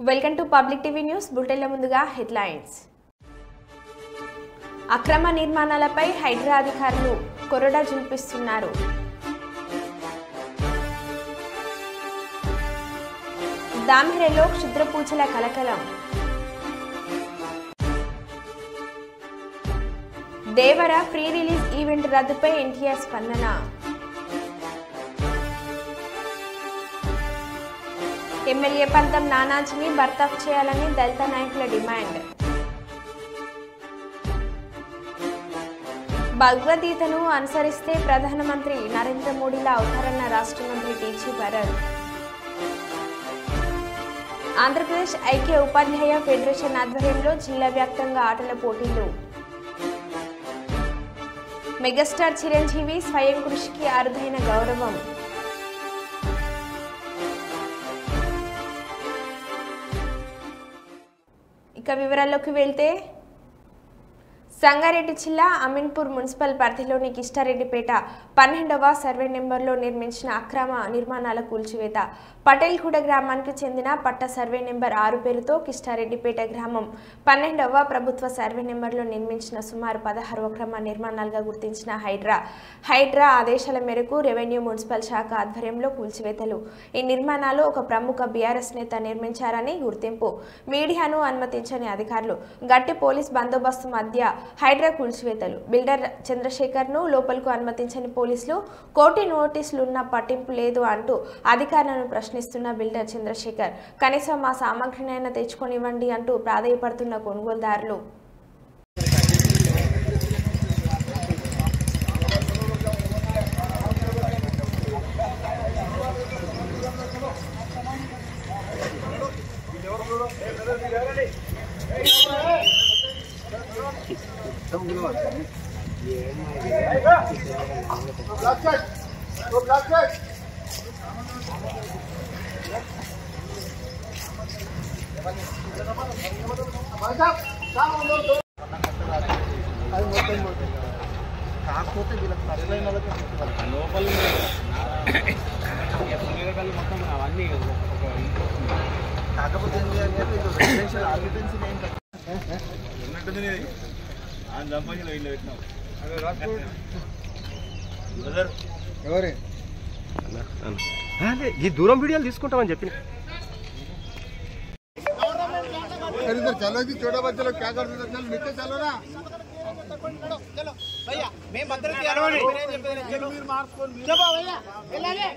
Welcome to public TV news. బులెటిన్ల ముందుగా headlines. అక్రమ నిర్మాణాలపై హైడ్రా అధికారులు కొరడా జుల్పిస్తున్నారు. దామిరెలో క్షుద్ర పూజల కలకలం. దేవర ప్రీ రిలీజ్ ఈవెంట్ రద్దుపై ఎన్టీఆర్ స్పందన. ఎమ్మెల్యే పంతం నానాజీని బర్తాఫ్ చేయాలని దళిత నాయకుల డిమాండ్. భగవద్గీతను అనుసరిస్తే ప్రధానమంత్రి నరేంద్ర మోడీలా అవుతారన్న రాష్ట్ర మంత్రి టీజీ భరత్. ఆంధ్రప్రదేశ్ ఐక్య ఉపాధ్యాయ ఫెడరేషన్ ఆధ్వర్యంలో జిల్లా వ్యాప్తంగా ఆటల పోటీలు. మెగాస్టార్ చిరంజీవి స్వయం కృషికి అరుదైన గౌరవం. ఇక వివరాల్లోకి వెళ్తే, సంగారెడ్డి జిల్లా అమీన్పూర్ మున్సిపల్ పరిధిలోని కిష్టారెడ్డిపేట 12వ సర్వే నెంబర్లో నిర్మించిన అక్రమ నిర్మాణాల కూల్చివేత. పటేల్గూడ గ్రామానికి చెందిన పట్ట సర్వే నెంబర్ 6 పేరుతో కిష్టారెడ్డిపేట గ్రామం 12వ ప్రభుత్వ సర్వే నెంబర్లో నిర్మించిన సుమారు 16 అక్రమ నిర్మాణాలుగా గుర్తించిన హైడ్రా ఆదేశాల మేరకు రెవెన్యూ మున్సిపల్ శాఖ ఆధ్వర్యంలో కూల్చివేతలు. ఈ నిర్మాణాలు ఒక ప్రముఖ బీఆర్ఎస్ నేత నిర్మించారని గుర్తింపు. మీడియాను అనుమతించని అధికారులు, గట్టి పోలీస్ బందోబస్తు మధ్య హైడ్రా కూల్చివేతలు. బిల్డర్ చంద్రశేఖర్ ను లోపలకు అనుమతించని పోలీసులు, కోర్టు నోటీసులున్న పట్టింపు లేదు అంటూ అధికారులను ప్రశ్నిస్తున్న బిల్డర్ చంద్రశేఖర్, కనీసం మా సామాగ్రినైనా తెచ్చుకొనివ్వండి అంటూ ప్రాధేయపడుతున్న కొనుగోలుదారులు. కాకపోతే వీళ్ళకి పరిచయం లోపల మొత్తం అవన్నీ కాకపోతే రెసిడెన్షియల్ ఆక్యుపెన్సీ ఉన్నట్టుంది. సంపాదించిన వీళ్ళు పెట్టినాం. ఎవరే ఈ దూరం వీడియోలు తీసుకుంటామని చెప్పి चलो जी, छोटा बच्चा लोग क्या करते हैं, चलो नीचे चलो ना, चलो भैया मैं मंदिर की आरोनी चलो मीर मार्क्स को चलो भैया ले ले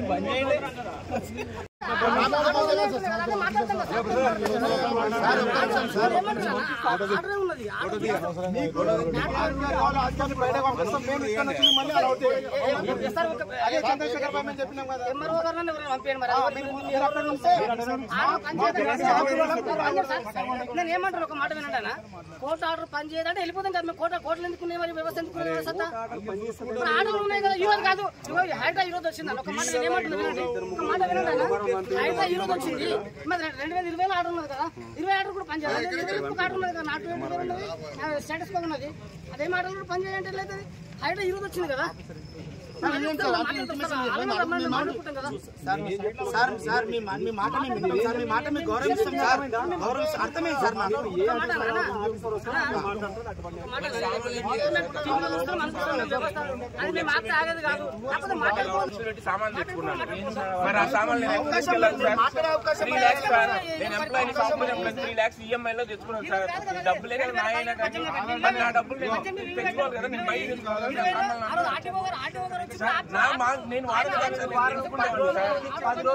बनेले నేనేమంటారు ఒక మాట వినండి. కోర్టు ఆర్డర్ పని చేయదంటే వెళ్ళిపోతాం కదా. కోర్టులు ఎందుకున్నాయి, మరి వ్యవస్థ ఎందుకున్నాయి? ఆర్డర్లు ఉన్నాయి కదా. ఈరోజు కాదు, హైడ్రా ఈరోజు వచ్చిందని ఒక మాట నేనేమంటున్నా వినండి. ఒక మాట వినండి. హైడ్రా ఈరోజు వచ్చింది, మరి 2020 ఆర్డర్ ఉన్నది కదా. 20 ఆర్డర్ కూడా పని చేయాలి. ఆర్డర్ ఉన్నది కదా, నాటు ఉన్నది, స్టేటస్ కో ఉన్నది. అదే ఆర్డర్ కూడా పని చేయాలంటే లేదు. హైడ్రా ఈరోజు వచ్చింది కదా. సామాన్ తెచ్చుకున్నాను. మరి ఆ సామాన్ నేను EMI లో తెచ్చుకున్నాను సార్. డబ్బులే కదా నా అయినా కానీ మరి నా డబ్బులు తెచ్చుకోవాలి కదా. నేను బయట నేను హైదరాబాద్ లో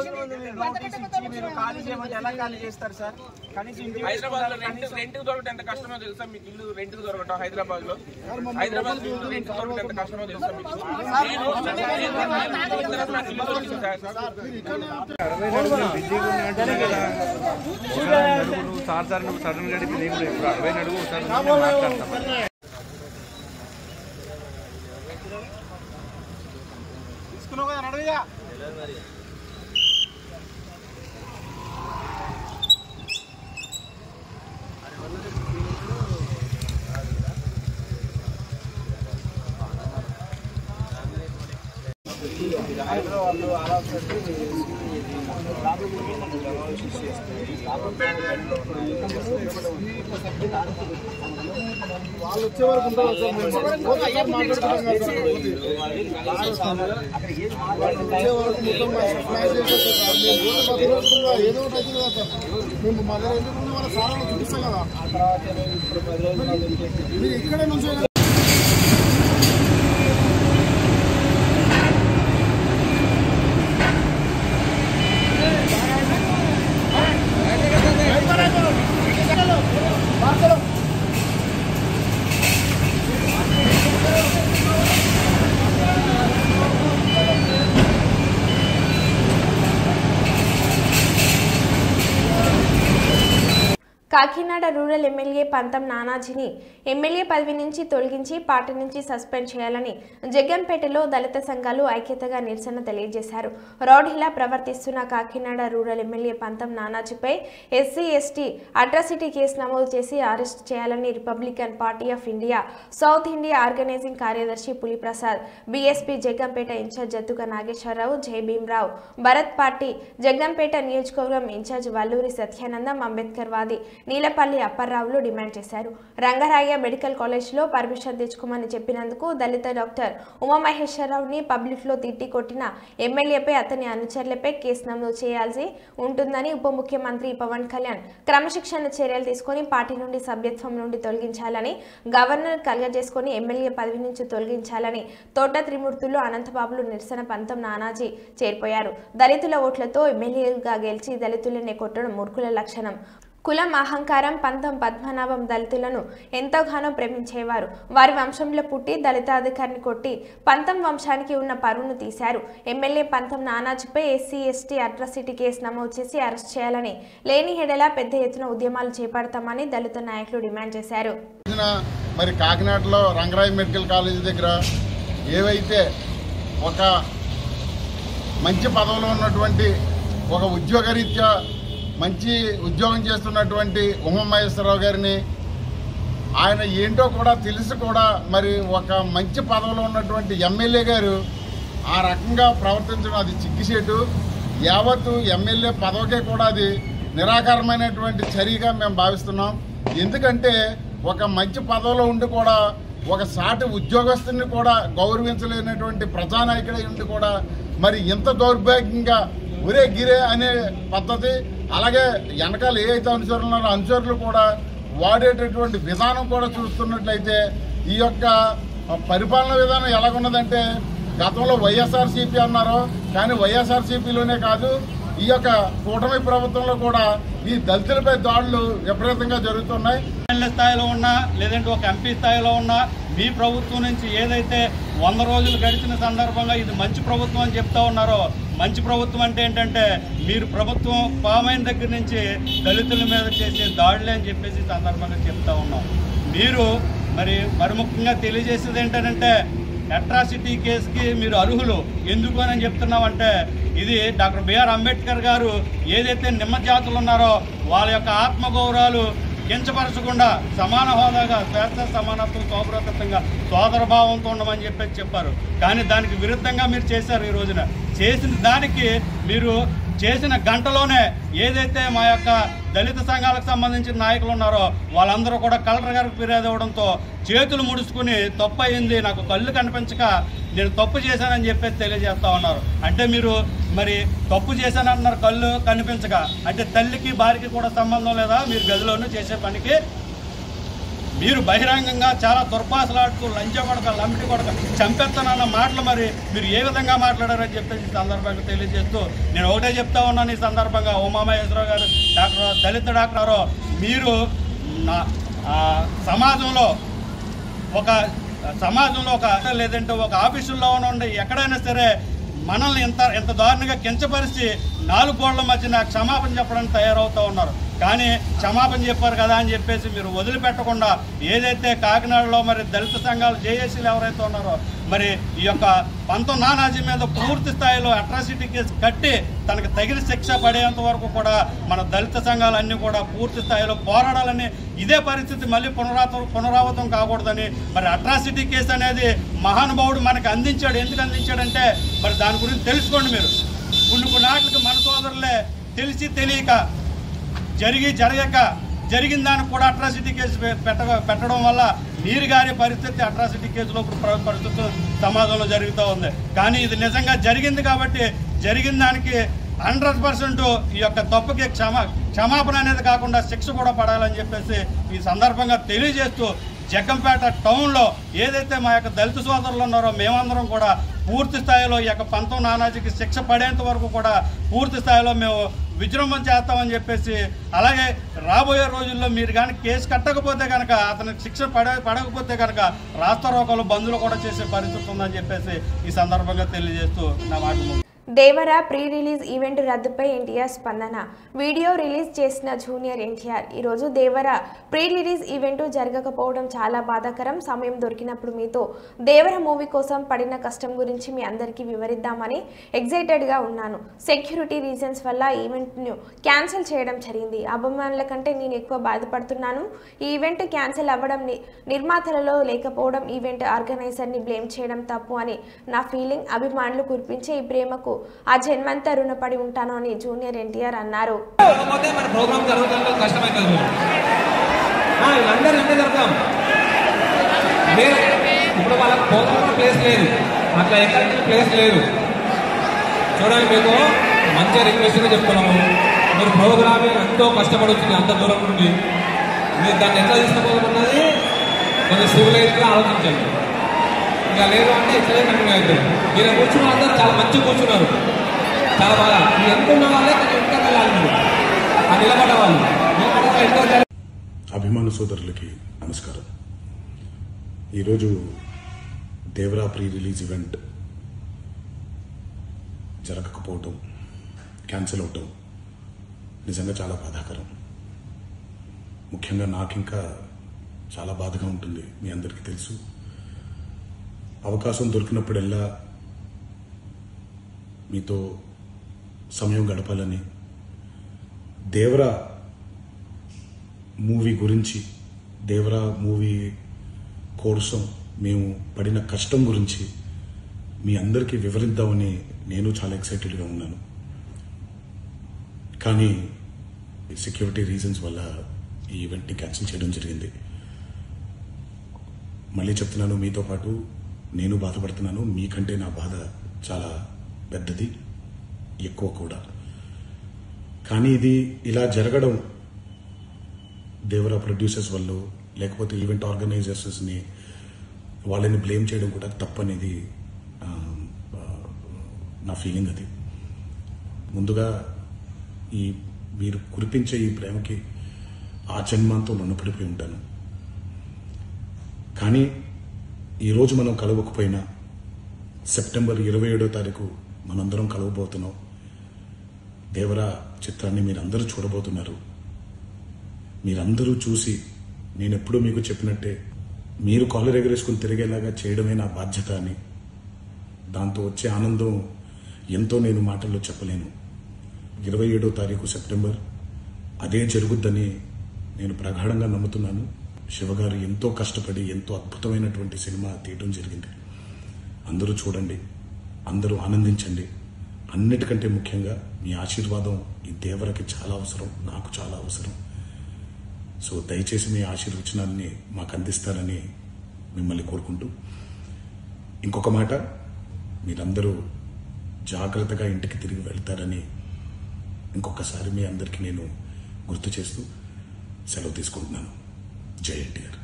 రెంట్ దొరకటం ఎంత కష్టమో తెలుసా మీకు? ఇల్లు రెంట్ దొరకటం హైదరాబాద్ లో రెంట్ దొరకటం ఎంత కష్టమో తెలుసా మీకు? సడన్ గడిపి నేను ఇప్పుడు 60 అడుగు మాట్లాడతాను. తీసుకున్నావు కదా, నడవగా. వాళ్ళు వాళ్ళు వచ్చే వరకు ఉంటారు ఏదో ఒకటి అవుతుంది కదా సార్. మేము మదర్ ఎందుకు వాళ్ళ సారాలు చూపిస్తాం కదా. మీరు ఇక్కడే నుంచి కాకినాడ రూరల్ ఎమ్మెల్యే పంతం నానాజీని ఎమ్మెల్యే పదవి నుంచి తొలగించి పార్టీ నుంచి సస్పెండ్ చేయాలని జగ్గంపేటలో దళిత సంఘాలు ఐక్యతగా నిరసన తెలియజేశారు. రౌడీలా ప్రవర్తిస్తున్న కాకినాడ రూరల్ ఎమ్మెల్యే పంతం నానాజీపై ఎస్సీ ఎస్టీ అట్రాసిటీ కేసు నమోదు చేసి అరెస్ట్ చేయాలని Republican party of India South India organizing కార్యదర్శి Puliprasad, BSP Jaggampeta incharge Jattuka Nageswararao, Jai Bhimrao, Bharat party Jaggampeta నియోజకవర్గం ఇన్ఛార్జ్ వల్లూరి సత్యానందం, అంబేద్కర్ వాది నీలపల్లి అప్పారావులు డిమాండ్ చేశారు. రంగారాయ మెడికల్ కాలేజ్లో పర్మిషన్ తెచ్చుకోమని చెప్పినందుకు దళిత డాక్టర్ ఉమామహేశ్వరరావుని పబ్లిక్లో తిట్టి కొట్టిన ఎమ్మెల్యేపై అతని అనుచరులపై కేసు నమోదు చేయాల్సి ఉంటుందని ఉప ముఖ్యమంత్రి పవన్ కళ్యాణ్ క్రమశిక్షణ చర్యలు తీసుకుని పార్టీ నుండి సభ్యత్వం నుండి తొలగించాలని, గవర్నర్ కలగజేసుకుని ఎమ్మెల్యే పదవి నుంచి తొలగించాలని తోట త్రిమూర్తులు అనంతబాబులు నిరసన పంతం నానాజీ చేరిపోయారు. దళితుల ఓట్లతో ఎమ్మెల్యేగా గెలిచి దళితులనే కొట్టడం మూర్ఖుల లక్షణం. కులం అహంకారం. పంతం పద్మనాభం దళితులను ఎంతగానో ప్రేమించేవారు. వారి వంశంలో పుట్టి దళితాధికారిని కొట్టి పంతం వంశానికి ఉన్న పరువును తీశారు. ఎమ్మెల్యే పంతం నానాజీపై ఎస్సీ ఎస్టీ అట్రాసిటీ కేసు నమోదు చేసి అరెస్ట్ చేయాలని, లేని హెడలా పెద్ద ఎత్తున ఉద్యమాలు చేపడతామని దళిత నాయకులు డిమాండ్ చేశారు. మరి కాకినాడలో రంగరాయ మెడికల్ కాలేజ్ దగ్గర ఏవైతే ఒక మంచి పదవిలో ఉన్నటువంటి ఒక ఉద్యోగరీత్యా మంచి ఉద్యోగం చేస్తున్నటువంటి ఉమామహేశ్వరరావు గారిని, ఆయన ఏంటో కూడా తెలిసి కూడా మరి ఒక మంచి పదవిలో ఉన్నటువంటి ఎమ్మెల్యే గారు ఆ రకంగా ప్రవర్తించడం అది చిక్కిసేటు. యావత్తు ఎమ్మెల్యే పదవికే కూడా అది నిరాకారమైనటువంటి చర్యగా మేము భావిస్తున్నాం. ఎందుకంటే ఒక మంచి పదవిలో ఉండి కూడా ఒక సాటి ఉద్యోగస్తుని కూడా గౌరవించలేనటువంటి ప్రజానాయకుడై ఉండి కూడా మరి ఇంత దౌర్భాగ్యంగా ఒరే గిరే అనే పద్ధతి, అలాగే వెనకాల ఏ అయితే అనుచరులు ఉన్నారో అనుచరులు కూడా వాడేటటువంటి విధానం కూడా చూస్తున్నట్లయితే ఈ యొక్క పరిపాలన విధానం ఎలాగున్నదంటే గతంలో వైఎస్ఆర్సీపీ అన్నారు, కానీ వైఎస్ఆర్సీపీలోనే కాదు ఈ యొక్క కూటమి ప్రభుత్వంలో కూడా ఈ దళితులపై దాడులు విపరీతంగా జరుగుతున్నాయి. ఎమ్మెల్యే స్థాయిలో ఉన్నా లేదంటే ఒక ఎంపీ స్థాయిలో ఉన్నా మీ ప్రభుత్వం నుంచి ఏదైతే 100 రోజులు గడిచిన సందర్భంగా ఇది మంచి ప్రభుత్వం అని చెప్తా ఉన్నారో, మంచి ప్రభుత్వం అంటే ఏంటంటే మీరు ప్రభుత్వం పామైన దగ్గర నుంచి దళితుల మీద చేసే దాడులే అని చెప్పేసి సందర్భంగా చెప్తా ఉన్నాం. మీరు మరి ముఖ్యంగా తెలియజేసేది ఏంటంటే అట్రాసిటీ కేసుకి మీరు అర్హులు. ఎందుకు అని చెప్తున్నామంటే ఇది డాక్టర్ బిఆర్ అంబేద్కర్ గారు ఏదైతే నిమ్మ జాతులు ఉన్నారో వాళ్ళ యొక్క ఆత్మగౌరవాలు కించపరచకుండా సమాన హోదాగా స్వేచ్ఛ సమానత్వం సౌభ్రతంగా సోదరభావంతో ఉండమని చెప్పారు. కానీ దానికి విరుద్ధంగా మీరు చేశారు. ఈ రోజున చేసిన దానికి మీరు చేసిన గంటలోనే ఏదైతే మా యొక్క దళిత సంఘాలకు సంబంధించిన నాయకులు ఉన్నారో వాళ్ళందరూ కూడా కలెక్టర్ గారికి ఫిర్యాదు ఇవ్వడంతో చేతులు ముడుచుకుని తప్పు అయింది, నాకు కళ్ళు కనిపించక నేను తప్పు చేశానని చెప్పేసి తెలియజేస్తా ఉన్నారు. అంటే మీరు మరి తప్పు చేశానంటున్నారు కళ్ళు కనిపించక, అంటే తల్లికి భార్యకి కూడా సంబంధం లేదా? మీరు గదిలోనూ చేసే పనికి మీరు బహిరంగంగా చాలా దుర్భాషలాడుతూ లంచ కొడక లంపిటి కొడక చంపేస్తానన్న మాటలు మరి మీరు ఏ విధంగా మాట్లాడారని చెప్పేసి ఈ సందర్భంగా తెలియజేస్తూ నేను ఒకటే చెప్తా ఉన్నాను. ఈ సందర్భంగా ఉమామహేశ్వరరావు గారు దళిత డాక్టరు, మీరు సమాజంలో ఒక లేదంటే ఒక ఆఫీసుల్లో ఉండి ఎక్కడైనా సరే మనల్ని ఎంత దారుణంగా కించపరిచి 4 గోళ్ల మధ్యన క్షమాపణ చెప్పడానికి తయారవుతూ ఉన్నారు. కానీ క్షమాపణ చెప్పారు కదా అని చెప్పేసి మీరు వదిలిపెట్టకుండా ఏదైతే కాకినాడలో మరి దళిత సంఘాలు జేఏసీలు ఎవరైతే ఉన్నారో మరి ఈ యొక్క పంతం నానాజీ మీద పూర్తి స్థాయిలో అట్రాసిటీ కేసు కట్టి తనకు తగిన శిక్ష పడేంత వరకు కూడా మన దళిత సంఘాలన్నీ కూడా పూర్తి స్థాయిలో పోరాడాలని, ఇదే పరిస్థితి మళ్ళీ పునరావృతం కాకూడదని మరి అట్రాసిటీ కేసు అనేది మహానుభావుడు మనకు అందించాడు. ఎందుకు అందించాడంటే మరి దాని గురించి తెలుసుకోండి మీరు. కొన్ని నాట్లకి మన సోదరులే తెలిసి తెలియక జరగక జరిగిన దానికి కూడా అట్రాసిటీ కేసు పెట్టడం వల్ల నీరు గారి పరిస్థితి అట్రాసిటీ కేసులో పరిస్థితి సమాజంలో జరుగుతూ ఉంది. కానీ ఇది నిజంగా జరిగింది కాబట్టి జరిగిన దానికి 100% ఈ యొక్క తప్పుకి క్షమాపణ అనేది కాకుండా శిక్ష కూడా పడాలని చెప్పేసి ఈ సందర్భంగా తెలియజేస్తూ జగ్గంపేట టౌన్లో ఏదైతే మా యొక్క దళిత సోదరులు ఉన్నారో మేమందరం కూడా పూర్తి స్థాయిలో ఈ యొక్క పంతం నానాజీకి శిక్ష పడేంత వరకు కూడా పూర్తి స్థాయిలో మేము విజృంభణ చేస్తామని చెప్పేసి, అలాగే రాబోయే రోజుల్లో మీరు కానీ కేసు కట్టకపోతే కనుక అతనికి శిక్ష పడకపోతే కనుక రాస్తా రోకోలు బంధువులు కూడా చేసే పరిస్థితి ఉందని చెప్పేసి ఈ సందర్భంగా తెలియజేస్తూ నా మాట. దేవర ప్రీ రిలీజ్ ఈవెంట్ రద్దుపై ఎన్టీఆర్ స్పందన. వీడియో రిలీజ్ చేసిన జూనియర్ ఎన్టీఆర్, ఈరోజు దేవర ప్రీ రిలీజ్ ఈవెంట్ జరగకపోవడం చాలా బాధాకరం. సమయం దొరికినప్పుడు మీతో దేవర మూవీ కోసం పడిన కష్టం గురించి మీ అందరికీ వివరిద్దామని ఎగ్జైటెడ్గా ఉన్నాను. సెక్యూరిటీ రీజన్స్ వల్ల ఈవెంట్ను క్యాన్సిల్ చేయడం జరిగింది. అభిమానుల కంటే నేను ఎక్కువ బాధపడుతున్నాను. ఈ ఈవెంట్ క్యాన్సిల్ అవ్వడం నిర్మాతలలో లేకపోవడం, ఈవెంట్ ఆర్గనైజర్ని బ్లేమ్ చేయడం తప్పు అని నా ఫీలింగ్. అభిమానులు కురిపించే ఈ ప్రేమకు ఆ జన్మంతా రుణపడి ఉంటాను అని జూనియర్ ఎన్టీఆర్ అన్నారు. ఇప్పుడు వాళ్ళకి ప్రోగ్రామ్ ప్లేస్ లేదు, అట్లా ఎక్కడ ప్లేస్ లేదు. చూడండి, మీకు మంచిగా రిక్వెస్ట్గా చెప్తున్నాము. మీరు ప్రోగ్రామ్ ఎంతో కష్టపడి వచ్చింది అంత దూరం నుండి, మీరు దాన్ని ఎట్లా తీసుకోవాలన్నది కొంచెం సివిలైజ్గా ఆలోచించండి. ఇంకా లేదు అంటే ఇట్లనే కంటిన్యూ అవుతుంది. మీరు కూర్చున్న అందరూ చాలా మంచిగా కూర్చున్నారు, చాలా బాగా. మీరు ఎంత ఉన్న వాళ్ళే కొంచెం ఇంకా వెళ్ళాలి. మీరు ఆ నిలబడ్డ వాళ్ళు అభిమాన సోదరులకి నమస్కారం. ఈరోజు దేవరా ప్రీ రిలీజ్ ఈవెంట్ జరగకపోవటం, క్యాన్సిల్ అవటం నిజంగా చాలా బాధాకరం. ముఖ్యంగా నాకు ఇంకా చాలా బాధగా ఉంటుంది. మీ అందరికీ తెలుసు, అవకాశం దొరికినప్పుడల్లా మీతో సమయం గడపాలని, దేవరా మూవీ గురించి, దేవరా మూవీ కోసం మేము పడిన కష్టం గురించి మీ అందరికీ వివరిద్దామని నేను చాలా ఎక్సైటెడ్గా ఉన్నాను. కానీ సెక్యూరిటీ రీజన్స్ వల్ల ఈ ఈవెంట్ని క్యాన్సిల్ చేయడం జరిగింది. మళ్ళీ చెప్తున్నాను, మీతో పాటు నేను బాధపడుతున్నాను. మీకంటే నా బాధ చాలా పెద్దది, ఎక్కువ కూడా. కానీ ఇది ఇలా జరగడం దేవరా ప్రొడ్యూసర్స్ వల్ల, లేకపోతే ఈవెంట్ ఆర్గనైజర్స్ని వాళ్ళని బ్లేమ్ చేయడం కూడా తప్పనేది నా ఫీలింగ్. అది ముందుగా ఈ మీరు కురిపించే ఈ ప్రేమకి ఆ జన్మంతో రుణపడిపోయి ఉంటాను. కానీ ఈరోజు మనం కలవకపోయినా సెప్టెంబర్ 27వ తారీఖు మనందరం కలవబోతున్నాం. దేవరా చిత్రాన్ని మీరందరూ చూడబోతున్నారు. మీరందరూ చూసి, నేను ఎప్పుడూ మీకు చెప్పినట్టే, మీరు కాలర్ ఎగరేసుకుని తిరిగేలాగా చేయడమే నా బాధ్యత అని, దాంతో వచ్చే ఆనందం ఎంతో నేను మాటల్లో చెప్పలేను. 27వ తారీఖు సెప్టెంబర్ అదే జరుగుద్దని నేను ప్రగాఢంగా నమ్ముతున్నాను. శివగారు ఎంతో కష్టపడి ఎంతో అద్భుతమైనటువంటి సినిమా తీయడం జరిగింది. అందరూ చూడండి, అందరూ ఆనందించండి. అన్నిటికంటే ముఖ్యంగా మీ ఆశీర్వాదం ఈ దేవరకి చాలా అవసరం, నాకు చాలా అవసరం. సో దయచేసి మీ ఆశీర్వచనాన్ని మాకు అందిస్తారని మిమ్మల్ని కోరుకుంటూ, ఇంకొక మాట, మీరందరూ జాగ్రత్తగా ఇంటికి తిరిగి వెళ్తారని ఇంకొకసారి మీ అందరికీ నేను గుర్తు చేస్తూ సెలవు తీసుకుంటున్నాను. జై ఎన్టీఆర్.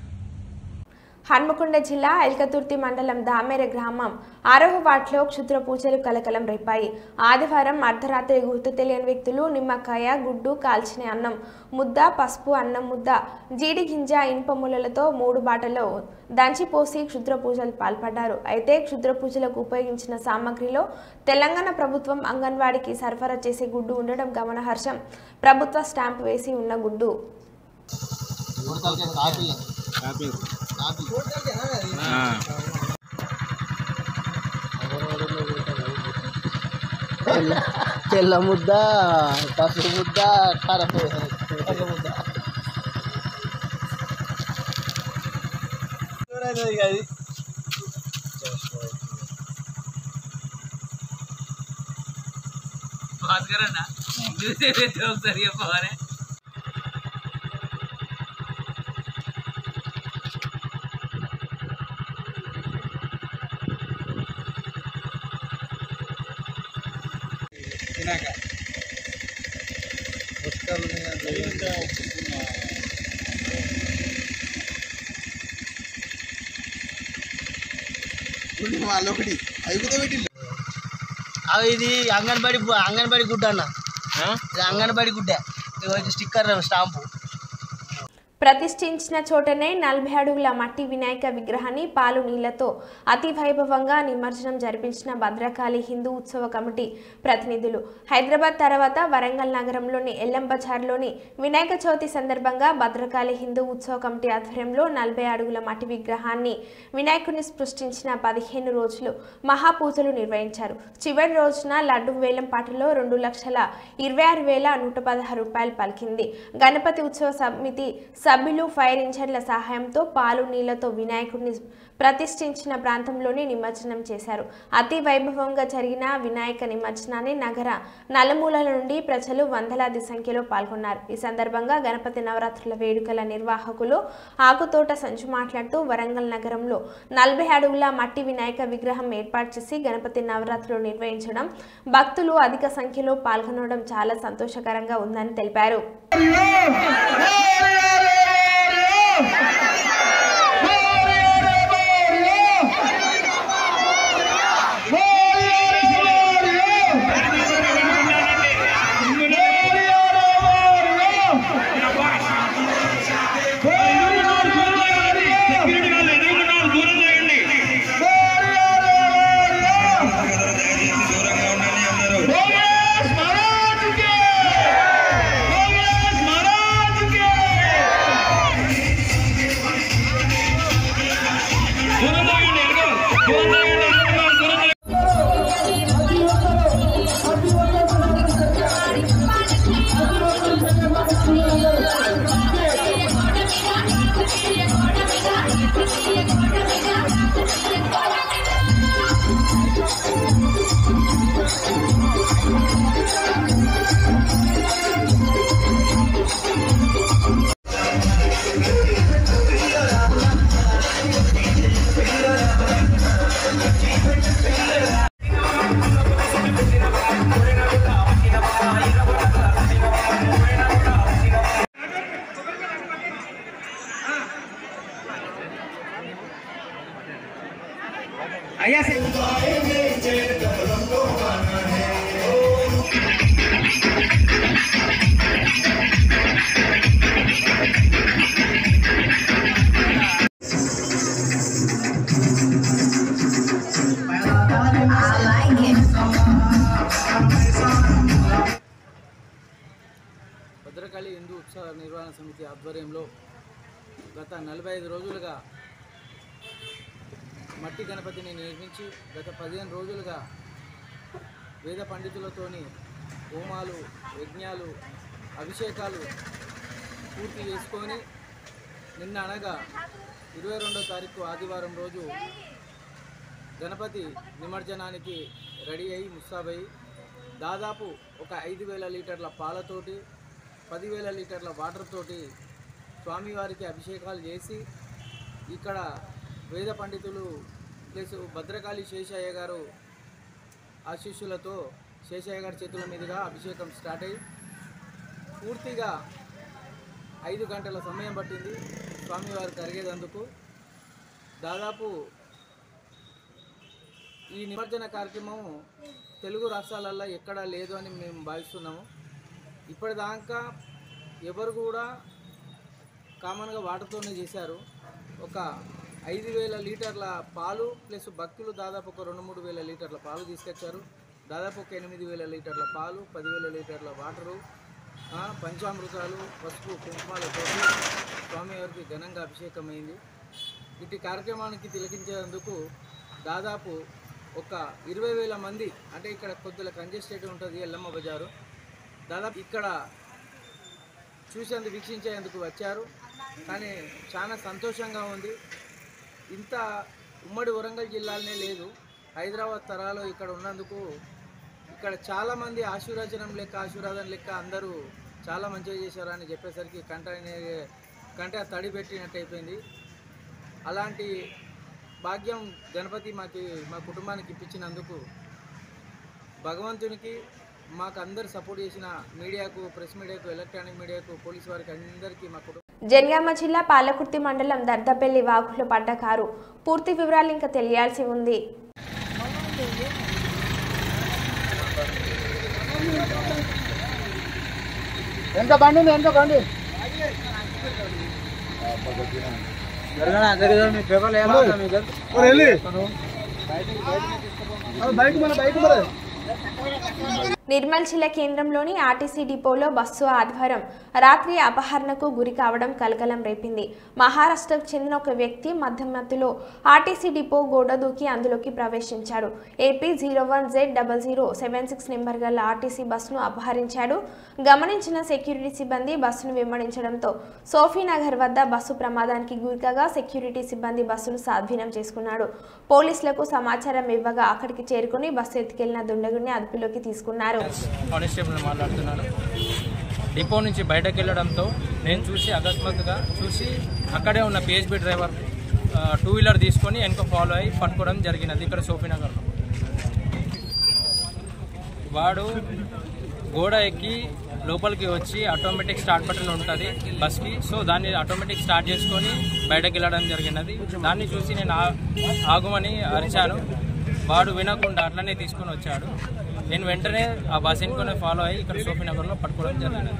హన్మకొండ జిల్లా ఎల్కతుర్తి మండలం దామెర గ్రామం 6వ వార్డులో క్షుద్ర పూజలు కలకలం రేపాయి. ఆదివారం అర్ధరాత్రి గుర్తు తెలియని వ్యక్తులు నిమ్మకాయ, గుడ్డు, కాల్చిన అన్నం ముద్ద, పసుపు, అన్నం ముద్ద, జీడి గింజ, ఇనుప ముళ్ళలతో 3 బాటల్లో దంచిపోసి క్షుద్ర పూజలు పాల్పడ్డారు. అయితే క్షుద్ర పూజలకు ఉపయోగించిన సామాగ్రిలో తెలంగాణ ప్రభుత్వం అంగన్వాడీకి సరఫరా చేసే గుడ్డు ఉండడం గమనార్హం. ప్రభుత్వ స్టాంపు వేసి ఉన్న గుడ్డు తెల్ల ముద్ద, పసుపు ముద్ద, కారపొడి ముద్ద. అది ఒకసారి చెప్పవాలి. ఇది అంగన్వాడి గుడ్డ అన్న, ఇది అంగన్వాడి గుడ్డ, స్టిక్కర్ స్టాంపు. ప్రతిష్ఠించిన చోటనే 40 అడుగుల మట్టి వినాయక విగ్రహాన్ని పాలు నీళ్లతో అతి వైభవంగా నిమజ్జనం జరిపించిన భద్రకాళి హిందూ ఉత్సవ కమిటీ ప్రతినిధులు. హైదరాబాద్ తర్వాత వరంగల్ నగరంలోని ఎల్లంబజార్లోని వినాయక చవితి సందర్భంగా భద్రకాళి హిందూ ఉత్సవ కమిటీ ఆధ్వర్యంలో 40 అడుగుల మట్టి విగ్రహాన్ని వినాయకుని సృష్టించిన 15 రోజులు మహాపూజలు నిర్వహించారు. చివరి రోజున లడ్డు వేలం పాటలో 2,26,116 రూపాయలు పలికింది. గణపతి ఉత్సవ సమితి సభ్యులు ఫైర్ ఇంజన్ల సహాయంతో పాలు నీళ్లతో వినాయకుడిని ప్రతిష్ఠించిన ప్రాంతంలోనే నిమజ్జనం చేశారు. అతి వైభవంగా జరిగిన వినాయక నిమజ్జనాన్ని నగర నలుమూలల నుండి ప్రజలు వందలాది సంఖ్యలో పాల్గొన్నారు. ఈ సందర్భంగా గణపతి నవరాత్రుల వేడుకల నిర్వాహకులు ఆకుతోట సంచు మాట్లాడుతూ వరంగల్ నగరంలో 40 అడుగుల మట్టి వినాయక విగ్రహం ఏర్పాటు చేసి గణపతి నవరాత్రులు నిర్వహించడం, భక్తులు అధిక సంఖ్యలో పాల్గొనడం చాలా సంతోషకరంగా ఉందని తెలిపారు. భద్రకాళి హిందూ ఉత్సవ నిర్వహణ సమితి ఆధ్వర్యంలో గత 45 రోజులుగా మట్టి గణపతిని నిర్మించి గత 15 రోజులుగా వేద పండితులతోని హోమాలు, యజ్ఞాలు, అభిషేకాలు పూర్తి చేసుకొని నిన్న అనగా 22వ తారీఖు ఆదివారం రోజు గణపతి నిమజ్జనానికి రెడీ అయి ముస్తాబై దాదాపు ఒక 5,000 లీటర్ల పాలతోటి 10,000 లీటర్ల వాటర్ తోటి స్వామివారికి అభిషేకాలు చేసి ఇక్కడ వేద పండితులు ప్లస్ భద్రకాళి శేషయ్య గారు ఆశీస్సులతో శేషయ్య గారి చేతుల మీదుగా అభిషేకం స్టార్ట్ అయ్యి పూర్తిగా 5 గంటల సమయం పట్టింది స్వామివారు కరిగేందుకు. దాదాపు ఈ నిమజ్జన కార్యక్రమం తెలుగు రాష్ట్రాలలో ఎక్కడా లేదు అని మేము భావిస్తున్నాము. ఇప్పటిదాకా ఎవరు కూడా కామన్గా వాటర్తోనే చేశారు. ఒక 5,000 లీటర్ల పాలు ప్లస్ భక్తులు దాదాపు ఒక 2-3 వేల లీటర్ల పాలు తీసుకొచ్చారు. దాదాపు ఒక 8,000 లీటర్ల పాలు, 10,000 లీటర్ల వాటరు, పంచామృతాలు, పసుపు, కుంకుమాలతో స్వామివారికి ఘనంగా అభిషేకమైంది. ఇటు కార్యక్రమానికి తిలకించేందుకు దాదాపు ఒక 20,000 మంది, అంటే ఇక్కడ కొద్దిగా కంజెస్టెడ్ ఉంటుంది ఎల్లమ్మ బజారు, దాదాపు ఇక్కడ చూసేందుకు వీక్షించేందుకు వచ్చారు. కానీ చాలా సంతోషంగా ఉంది. ఇంత ఉమ్మడి వరంగల్ జిల్లాలోనే లేదు, హైదరాబాద్ తరాలు ఇక్కడ ఉన్నందుకు ఇక్కడ చాలామంది ఆశీర్వచనం ఆశీర్వాదం లెక్క అందరూ చాలా మంచిగా చేశారని చెప్పేసరికి కంట తడి పెట్టినట్టు అయిపోయింది. అలాంటి భాగ్యం గణపతి మా కుటుంబానికి ఇప్పించినందుకు భగవంతునికి, మాకు అందరు సపోర్ట్ చేసిన మీడియాకు, ప్రెస్ మీడియాకు, ఎలక్ట్రానిక్ మీడియాకు, పోలీసు వారికి అందరికీ మా కుటుంబం. జనగామ జిల్లా పాలకుర్తి మండలం దర్దపల్లి వాగులో పడ్డ కారు. పూర్తి వివరాలు ఇంకా తెలియాల్సి ఉంది. నిర్మల్ జిల్లా కేంద్రంలోని ఆర్టీసీ డిపోలో బస్సు ఆదివారం రాత్రి అపహరణకు గురి కావడం కలకలం రేపింది. మహారాష్ట్రకు చెందిన ఒక వ్యక్తి మధ్యమత్తులో ఆర్టీసీ డిపో గోడ దూకి అందులోకి ప్రవేశించాడు. AP 01Z0076 నెంబర్ గల ఆర్టీసీ బస్సును అపహరించాడు. గమనించిన సెక్యూరిటీ సిబ్బంది బస్సును వెంబడించడంతో సోఫీనగర్ వద్ద బస్సు ప్రమాదానికి గురికాగా సెక్యూరిటీ సిబ్బంది బస్సును స్వాధీనం చేసుకున్నాడు. పోలీసులకు సమాచారం ఇవ్వగా అక్కడికి చేరుకుని బస్సు ఎత్తుకెళ్లిన దుండగుడిని అదుపులోకి తీసుకున్నారు. కానిస్టేబుల్ మాట్లాడుతున్నాను. డిపో నుంచి బయటకు వెళ్ళడంతో నేను అకస్మాత్తుగా చూసి అక్కడే ఉన్న PHB డ్రైవర్ 2-వీలర్ తీసుకొని వెనుక ఫాలో అయ్యి పట్టుకోవడం జరిగినది. ఇక్కడ సోఫీనగర్లో వాడు గోడ ఎక్కి లోపలికి వచ్చి ఆటోమేటిక్ స్టార్ట్ బటన్ ఉంటుంది బస్కి, సో దాన్ని ఆటోమేటిక్ స్టార్ట్ చేసుకొని బయటకు వెళ్ళడం జరిగినది. దాన్ని చూసి నేను ఆగుమని అరిచాను. వాడు వినకుండా అట్లనే తీసుకొని వచ్చాడు. నేను వెంటనే ఆ బస్ ఎన్నుకొని ఫాలో అయ్యి ఇక్కడ సోఫీనగర్లో పట్టుకోవడం జరిగింది.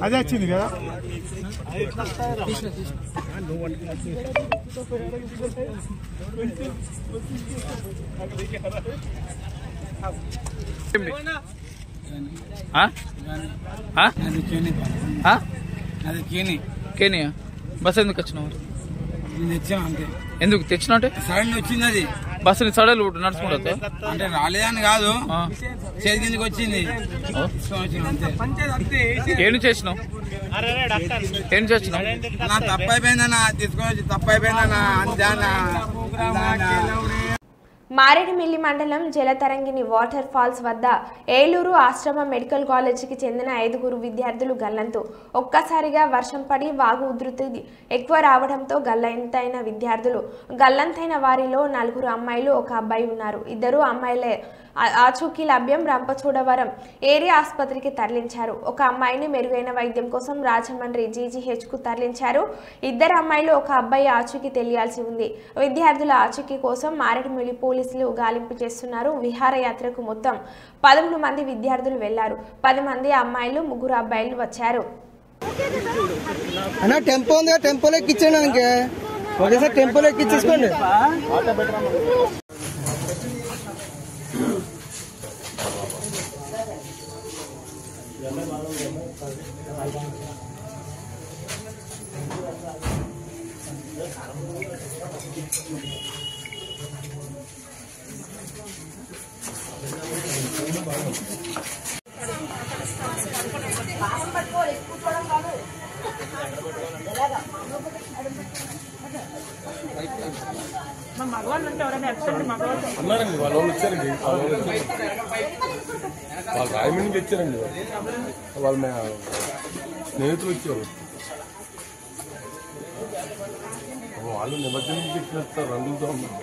అదే వచ్చింది కదా. బస్ ఎందుకు వచ్చినావు? అంతే. ఎందుకు తెచ్చినా అంటే సడన్ వచ్చింది అది బస్సు సడన్ నడుచుకుంటా అంటే రాలేదని కాదు, చేతి కిందకి వచ్చింది. ఏం చేసినావు? ఏం చేసినావు? నా తప్పు అయిపోయిందన్నా, తీసుకొని తప్పు అయిపోయిందన్నా, అంతే. మారేడుమిల్లి మండలం జలతరంగిణి వాటర్ ఫాల్స్ వద్ద ఏలూరు ఆశ్రమ మెడికల్ కాలేజీకి చెందిన 5 విద్యార్థులు గల్లంతు. ఒక్కసారిగా వర్షం పడి వాగు ఉధృతి ఎక్కువ రావడంతో గల్లంతైన విద్యార్థులు. గల్లంతైన వారిలో 4 అమ్మాయిలు, 1 అబ్బాయి ఉన్నారు. 2 అమ్మాయిలే ఆచూకీ లభ్యం. రంపచోడవరం ఏరియా ఆసుపత్రికి తరలించారు. 1 అమ్మాయిని మెరుగైన వైద్యం కోసం రాజమండ్రి GGHకు తరలించారు. 2 అమ్మాయిలు, 1 అబ్బాయి ఆచూకీ తెలియాల్సి ఉంది. విద్యార్థుల ఆచూకీ కోసం మారేడుమిల్లి పోలీసులు గాలింపు చేస్తున్నారు. విహారయాత్రకు మొత్తం 11 మంది విద్యార్థులు వెళ్లారు. 10 మంది అమ్మాయిలు, 3 అబ్బాయిలు వచ్చారు. టెంపో ఉంది, టెంపోలో ఎక్కించండి. ఒకేసారి టెంపోలో ఎక్కించేసుకోండి. అన్నారండి వాళ్ళు వచ్చారండి, వాళ్ళు రాయమండ్రికి వచ్చారండి, వాళ్ళ స్నేహితులు వచ్చారు. వాళ్ళు నిమజ్జనం చెప్పినట్టు రంగులతో ఉన్నారు.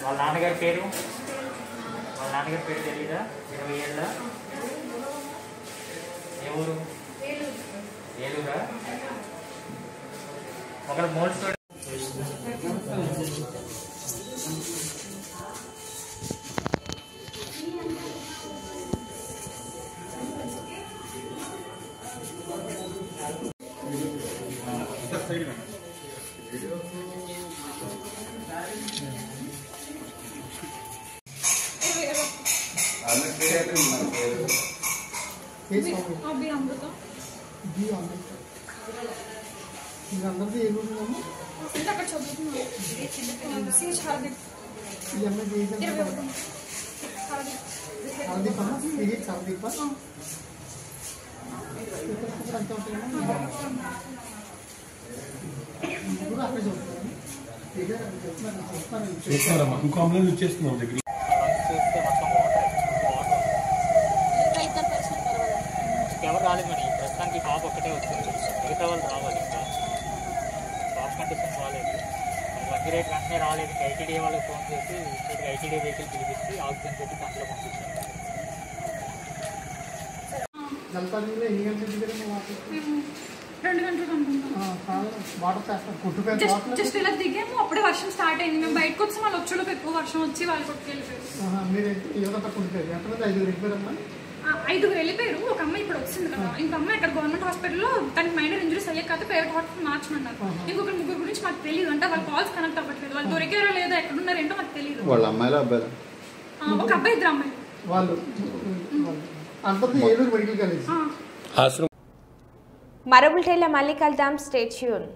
వాళ్ళ నాన్నగారి పేరు తెలీదా? 20 ఏళ్ళ ఎవరు? ఏలూరా? ఒకరు మోల్స్ తోటి అందరిది ఏ రోజు అక్కడ చదువుతున్నాను హర్దీప్ అన్న సిరీస్ హర్దీప్ అక్కడ చూస్తున్నారమ్మా ఇంకో అంబులెన్స్ వచ్చేస్తున్నాం దగ్గర ఎవరు రాలేదు మరి ప్రస్తుతానికి బాబు ఒక్కటే వచ్చింది మిగతా వాళ్ళు రావాలి ఇంకా బాబు కండిషన్ రాలేదు వన్ రేట్ వెంటనే రాలేదు ఇంకా ఐటీడీ వాళ్ళకి ఫోన్ చేసి ఐటీడీ వెహికల్ పిలిపించి ఆక్సిజన్ పెట్టి దాంట్లో పంపించారు. జలపాతంలో ఎన్ని గంటల దగ్గర 2 గంటలకు అనుకుంటాం. జస్ట్ ఇలా దిగాము అప్పుడే వర్షం స్టార్ట్ అయింది. మేము బయటకు వచ్చి మళ్ళీ వచ్చేలోపు ఎక్కువ వర్షం వచ్చి వాళ్ళు కొట్టుకెళ్ళిపోయారు. 5 వెళ్ళిపోయారు. ఒక అమ్మాయి ఇప్పుడు వచ్చింది కదా, ఇంకో అమ్మాయి ఇక్కడ గవర్నమెంట్ హాస్పిటల్లో తనకి మైనర్ ఇంజరీస్ అయ్యాక కదా ప్రైవేట్ హాస్పిటల్ మార్చమన్నారు. ఇంకొకరు 3 గురించి మాకు తెలియదు, అంటే వాళ్ళ కాల్స్ కనెక్ట్ అవ్వట్లేదు. వాళ్ళు దొరికారో లేదో ఎక్కడున్నారో ఏంటో మాకు తెలియదు. వాళ్ళ అమ్మాయిలు అబ్బాయిలు ఒక అబ్బాయి 2 అమ్మాయిలు వాళ్ళు ఏలూరు మెడికల్ కాలేజ్. మరో బులెటిన్లో మళ్ళీ కలుద్దాం. Stay tune.